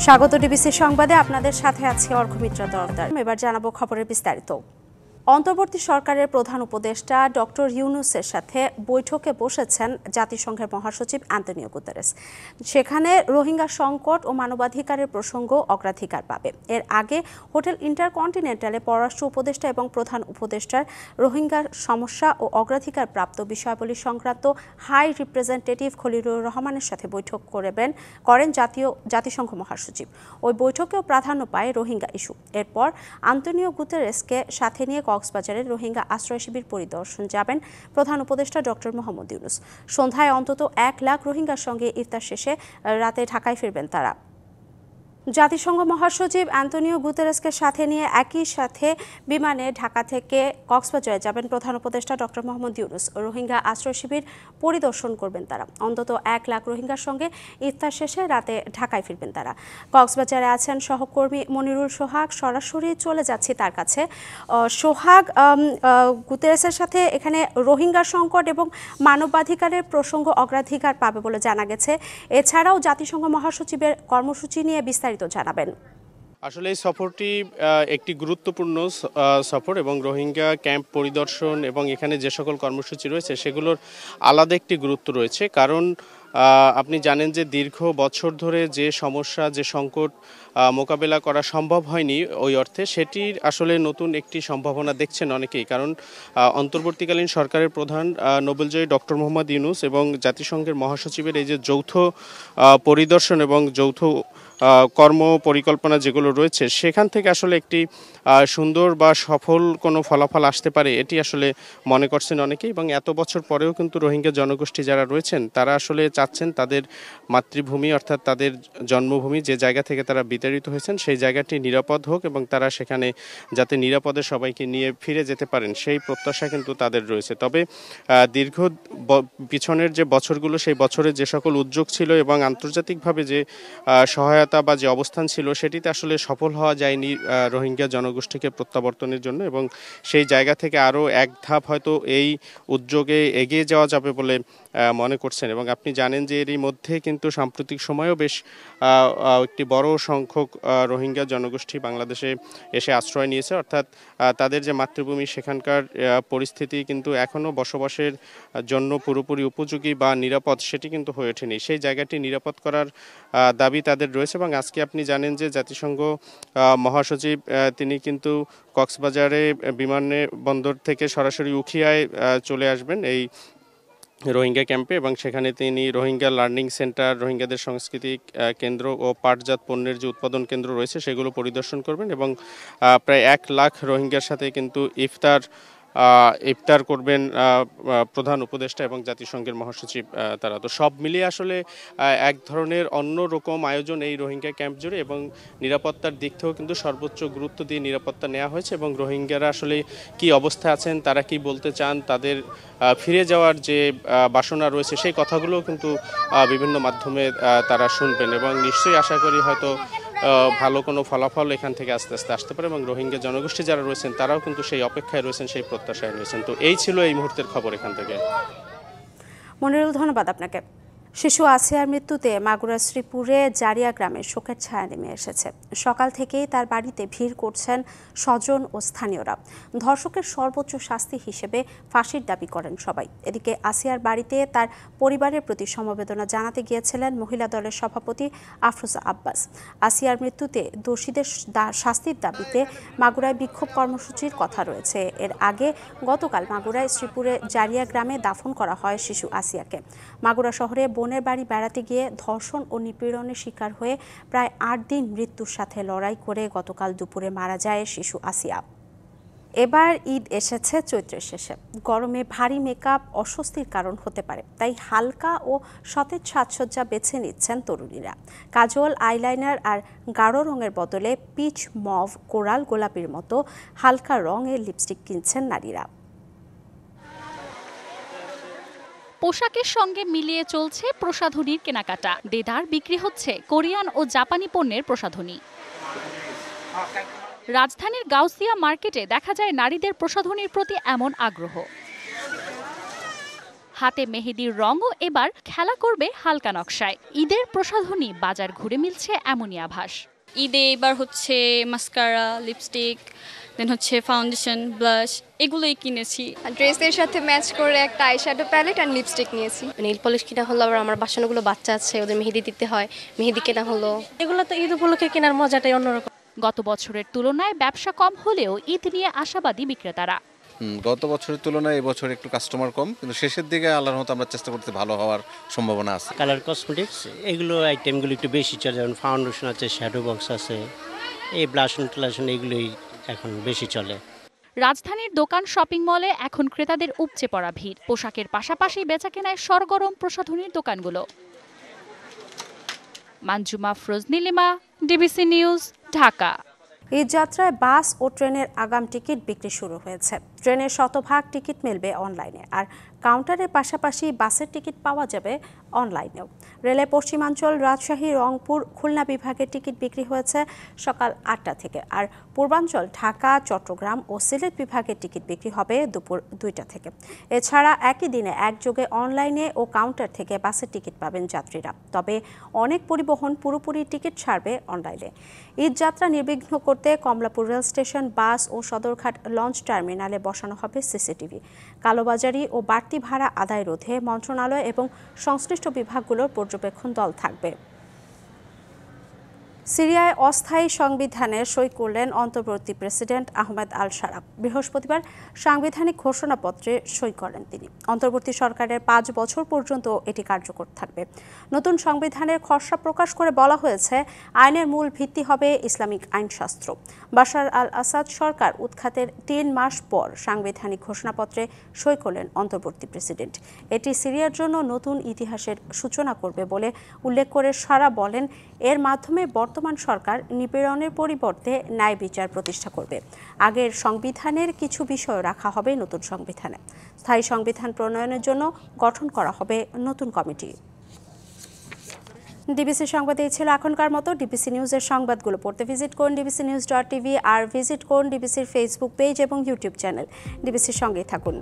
স্বাগত ডিবিসি সংবাদে আপনাদের সাথে আছি অর্ঘমিত্রা দরদার। এবার জানাবো খবরের বিস্তারিত। অন্তর্বর্তী সরকারের প্রধান উপদেষ্টা ডক্টর ইউনুসের সাথে বৈঠকে বসেছেন জাতিসংঘের মহাসচিব অ্যান্তনিও গুতেরেস। সেখানে রোহিঙ্গা সংকট ও মানবাধিকারের প্রসঙ্গ অগ্রাধিকার পাবে। এর আগে হোটেল ইন্টারকন্টিনেন্টালে পররাষ্ট্র উপদেষ্টা এবং প্রধান উপদেষ্টার রোহিঙ্গার সমস্যা ও অগ্রাধিকার প্রাপ্ত বিষয়াবলী সংক্রান্ত হাই রিপ্রেজেন্টেটিভ খলিলুর রহমানের সাথে বৈঠক করেন জাতিসংঘ মহাসচিব। ওই বৈঠকেও প্রাধান্য পায় রোহিঙ্গা ইস্যু। এরপর অ্যান্তনিও গুতেরেসকে সাথে নিয়ে কক্সবাজারের রোহিঙ্গা আশ্রয় শিবির পরিদর্শন যাবেন প্রধান উপদেষ্টা ডক্টর মোহাম্মদ ইউনুস। সন্ধ্যায় অন্তত 1 লাখ রোহিঙ্গার সঙ্গে ইফতার শেষে রাতে ঢাকায় ফিরবেন তারা। জাতিসংঘ মহাসচিব অ্যান্তনিও গুতেরেসকে সাথে নিয়ে একই সাথে বিমানে ঢাকা থেকে কক্সবাজারে যাবেন প্রধান উপদেষ্টা ডক্টর মোহাম্মদ ইউনুস। রোহিঙ্গা আশ্রয় শিবির পরিদর্শন করবেন তারা। অন্তত 1 লাখ রোহিঙ্গার সঙ্গে ইফতার শেষে রাতে ঢাকায় ফিরবেন তারা। কক্সবাজারে আছেন সহকর্মী মনিরুল সোহাগ, সরাসরি চলে যাচ্ছি তার কাছে। সোহাগ, গুতেরেসের সাথে এখানে রোহিঙ্গা সংকট এবং মানবাধিকারের প্রসঙ্গ অগ্রাধিকার পাবে বলে জানা গেছে। এছাড়াও জাতিসংঘ মহাসচিবের কর্মসূচি নিয়ে বিস্তারিত জানাবেন। আসলে এই সফরটি একটি গুরুত্বপূর্ণ সফর এবং রোহিঙ্গা ক্যাম্প পরিদর্শন এবং এখানে যে সকল কর্মসূচি রয়েছে সেগুলোর আলাদা একটি গুরুত্ব রয়েছে। কারণ আপনি জানেন যে দীর্ঘ বছর ধরে যে সমস্যা, যে সংকট মোকাবেলা করা সম্ভব হয়নি ওই অর্থে, সেটির আসলে নতুন একটি সম্ভাবনা দেখছেন অনেকেই। কারণ অন্তর্বর্তীকালীন সরকারের প্রধান নোবেলজয়ী ডক্টর মোহাম্মদ ইউনুস এবং জাতিসংঘের মহাসচিবের এই যে যৌথ পরিদর্শন এবং যৌথ কর্ম পরিকল্পনা যেগুলো রয়েছে, সেখান থেকে আসলে একটি সুন্দর বা সফল কোনো ফলাফল আসতে পারে এটি আসলে মনে করছেন অনেকেই। এবং এত বছর পরেও কিন্তু রোহিঙ্গা জনগোষ্ঠী যারা রয়েছেন তারা আসলে চাচ্ছেন তাদের মাতৃভূমি অর্থাৎ তাদের জন্মভূমি, যে জায়গা থেকে তারা বিতাড়িত হয়েছেন, সেই জায়গাটি নিরাপদ হোক এবং তারা সেখানে যাতে নিরাপদে সবাইকে নিয়ে ফিরে যেতে পারেন সেই প্রত্যাশা কিন্তু তাদের রয়েছে। তবে দীর্ঘ পিছনের যে বছরগুলো, সেই বছরে যে সকল উদ্যোগ ছিল এবং আন্তর্জাতিকভাবে যে সহায়তা বা যে অবস্থান ছিল সেটিতে আসলে সফল হওয়া যায়নি রোহিঙ্গা জনগোষ্ঠীকে প্রত্যাবর্তনের জন্য। এবং সেই জায়গা থেকে আরও এক ধাপ হয়তো এই উদ্যোগে এগিয়ে যাওয়া যাবে বলে মনে করছেন। এবং আপনি জানেন যে এরই মধ্যে কিন্তু সাম্প্রতিক সময়েও বেশ একটি বড় সংখ্যক রোহিঙ্গা জনগোষ্ঠী বাংলাদেশে এসে আশ্রয় নিয়েছে। অর্থাৎ তাদের যে মাতৃভূমি, সেখানকার পরিস্থিতি কিন্তু এখনও বসবাসের জন্য পুরোপুরি উপযোগী বা নিরাপদ সেটি কিন্তু হয়ে ওঠেনি। সেই জায়গাটি নিরাপদ করার দাবি তাদের রয়েছে। এবং আজকে আপনি জানেন যে জাতিসংঘ মহাসচিব তিনি কিন্তু কক্সবাজারে বিমানবন্দর থেকে সরাসরি উখিয়ায় চলে আসবেন এই রোহিঙ্গা ক্যাম্পে। এবং সেখানে তিনি রোহিঙ্গা লার্নিং সেন্টার, রোহিঙ্গাদের সাংস্কৃতিক কেন্দ্র ও পাটজাত পণ্যের যে উৎপাদন কেন্দ্র রয়েছে সেগুলো পরিদর্শন করবেন। এবং প্রায় 1 লাখ রোহিঙ্গার সাথে কিন্তু ইফতার করবেন প্রধান উপদেষ্টা এবং জাতিসংঘের মহাসচিব তারা। তো সব মিলিয়ে আসলে এক ধরনের অন্যরকম আয়োজন এই রোহিঙ্গা ক্যাম্প জুড়ে। এবং নিরাপত্তার দিক থেকেও কিন্তু সর্বোচ্চ গুরুত্ব দিয়ে নিরাপত্তা নেওয়া হয়েছে। এবং রোহিঙ্গারা আসলে কি অবস্থায় আছেন, তারা কি বলতে চান, তাদের ফিরে যাওয়ার যে বাসনা রয়েছে সেই কথাগুলো কিন্তু বিভিন্ন মাধ্যমে তারা শুনবেন। এবং নিশ্চয়ই আশা করি হয়তো ভালো কোনো ফলাফল এখান থেকে আস্তে আস্তে আসতে পারে। এবং রোহিঙ্গা জনগোষ্ঠী যারা রয়েছেন তারাও কিন্তু সেই অপেক্ষায় রয়েছেন, সেই প্রত্যাশায় রয়েছেন। তো এই ছিল এই মুহূর্তের খবর এখান থেকে। মনিরুল, ধন্যবাদ আপনাকে। শিশু আসিয়ার মৃত্যুতে মাগুরার শ্রীপুরে জারিয়া গ্রামে শোকের ছায়া নেমে এসেছে। সকাল থেকেই তার বাড়িতে ভিড় করছেন স্বজন ও স্থানীয়রা। ধর্ষকের সর্বোচ্চ শাস্তি হিসেবে ফাঁসির দাবি করেন সবাই। এদিকে আসিয়ার বাড়িতে তার পরিবারের প্রতি সমবেদনা জানাতে গিয়েছিলেন মহিলা দলের সভাপতি আফরোজা আব্বাস। আসিয়ার মৃত্যুতে দোষীদের শাস্তির দাবিতে মাগুরায় বিক্ষোভ কর্মসূচির কথা রয়েছে। এর আগে গতকাল মাগুরায় শ্রীপুরে জারিয়া গ্রামে দাফন করা হয় শিশু আসিয়াকে। মাগুরা শহরে বোনের বাড়ি বেড়াতে গিয়ে ধর্ষণ ও নিপীড়নের শিকার হয়ে প্রায় 8 দিন মৃত্যুর সাথে লড়াই করে গতকাল দুপুরে মারা যায় শিশু আসিয়া। এবার ঈদ এসেছে চৈত্রের শেষে। গরমে ভারী মেকআপ অস্বস্তির কারণ হতে পারে, তাই হালকা ও সতেজ সাজসজ্জা বেছে নিচ্ছেন তরুণীরা। কাজল, আইলাইনার আর গাঢ় রঙের বদলে পিচ, মভ, কোরাল, গোলাপির মতো হালকা রঙের লিপস্টিক কিনছেন নারীরা। পোশাকের সঙ্গে মিলিয়ে চলছে প্রসাধনীর কেনাকাটা। দেদার বিক্রি হচ্ছে কোরিয়ান ও জাপানি পণ্যের প্রসাধনী। রাজধানীর গাউসিয়া মার্কেটে দেখা যায় নারীদের প্রসাধনীর প্রতি এমন আগ্রহ। হাতে মেহেদির রঙও এবার খেলা করবে হালকা নকশায়। ঈদের প্রসাধনী বাজার ঘুরে মিলছে এমনই আভাস। ঈদে এবার হচ্ছে মাস্কারা, লিপস্টিক, দেন হচ্ছে ফাউন্ডেশন, ব্লাশ এগুলোই কিনেছি। ড্রেসের সাথে ম্যাচ করে একটা আইশ্যাডো প্যালেট আর লিপস্টিক নিয়েছি। নেইল পলিশ কিনা হলো, আবার আমার বাসানোগুলো বাচ্চা আছে, ওদের মেহেদি দিতে হয়, মেহেদি কেনা হলো। এগুলো তো ঈদ উপলক্ষে কেনার মজাটাই অন্যরকম। গত বছরের তুলনায় ব্যবসা কম হলেও ঈদ নিয়ে আশাবাদী বিক্রেতারা। গত বছরের তুলনায় এবছর একটু কাস্টমার কম, কিন্তু শেষের দিকে আল্লাহর রহমতে আমরা চেষ্টা করতে ভালো হওয়ার সম্ভাবনা আছে। কালার কসমেটিক্স এগুলো আইটেমগুলো একটু বেশি চলে, যেমন ফাউন্ডেশন আছে, শ্যাডো বক্স আছে, এই ব্লাশন ট্লাশন এগুলোই এখন বেশি চলে। রাজধানীর দোকান শপিং মলে এখন ক্রেতাদের উপচে পড়া ভিড়। পোশাকের পাশাপাশি বেচাকেনায় সরগরম প্রসাধনীর দোকানগুলো। Manjuma Afroz Nilima, DBC news, Dhaka. এই যাত্রায় বাস ও ট্রেনের আগাম টিকিট বিক্রি শুরু হয়েছে। ট্রেনের শতভাগ টিকিট মিলবে অনলাইনে, আর কাউন্টারের পাশাপাশি বাসের টিকিট পাওয়া যাবে অনলাইনেও। রেলের পশ্চিমাঞ্চল, রাজশাহী, রংপুর, খুলনা বিভাগের টিকিট বিক্রি হয়েছে সকাল 8টা থেকে, আর পূর্বাঞ্চল, ঢাকা, চট্টগ্রাম ও সিলেট বিভাগের টিকিট বিক্রি হবে দুপুর 2টা থেকে। এছাড়া একই দিনে একযোগে অনলাইনে ও কাউন্টার থেকে বাসের টিকিট পাবেন যাত্রীরা। তবে অনেক পরিবহন পুরোপুরি টিকিট ছাড়বে অনলাইনে। ঈদ যাত্রা নির্বিঘ্ন করতে কমলাপুর রেল স্টেশন, বাস ও সদরঘাট লঞ্চ টার্মিনালে বসানো হবে সিসিটিভি। কালোবাজারি ও বাড়তি ভাড়া আদায় রোধে মন্ত্রণালয় এবং সংশ্লিষ্ট বিভাগগুলোর পর্যবেক্ষণ দল থাকবে। সিরিয়ায় অস্থায়ী সংবিধানে সই করলেন অন্তর্বর্তী প্রেসিডেন্ট আহমেদ আল শারা। বৃহস্পতিবার সাংবিধানিক ঘোষণাপত্রে সই করেন তিনি। অন্তর্বর্তী সরকারের 5 বছর পর্যন্ত এটি কার্যকর থাকবে। নতুন সংবিধানের খসড়া প্রকাশ করে বলা হয়েছে, আইনের মূল ভিত্তি হবে ইসলামিক আইনশাস্ত্র। বাশার আল আসাদ সরকার উৎখাতের 3 মাস পর সাংবিধানিক ঘোষণাপত্রে সই করলেন অন্তর্বর্তী প্রেসিডেন্ট। এটি সিরিয়ার জন্য নতুন ইতিহাসের সূচনা করবে বলে উল্লেখ করে শারা বলেন, এর মাধ্যমে বর্তমান সরকার নিপীড়নের পরিবর্তে ন্যায় বিচার প্রতিষ্ঠা করবে। আগের সংবিধানের কিছু বিষয় রাখা হবে নতুন সংবিধানে। স্থায়ী সংবিধান প্রণয়নের জন্য গঠন করা হবে নতুন কমিটি। ডিবিসি সংবাদ এই ছিল এখনকার মতো। ডিবিসি নিউজের সংবাদগুলো পড়তে ভিজিট করুন dbcnews.tv আর ভিজিট করুন ডিবিসির ফেসবুক পেজ এবং ইউটিউব চ্যানেল। ডিবিসির সঙ্গেই থাকুন।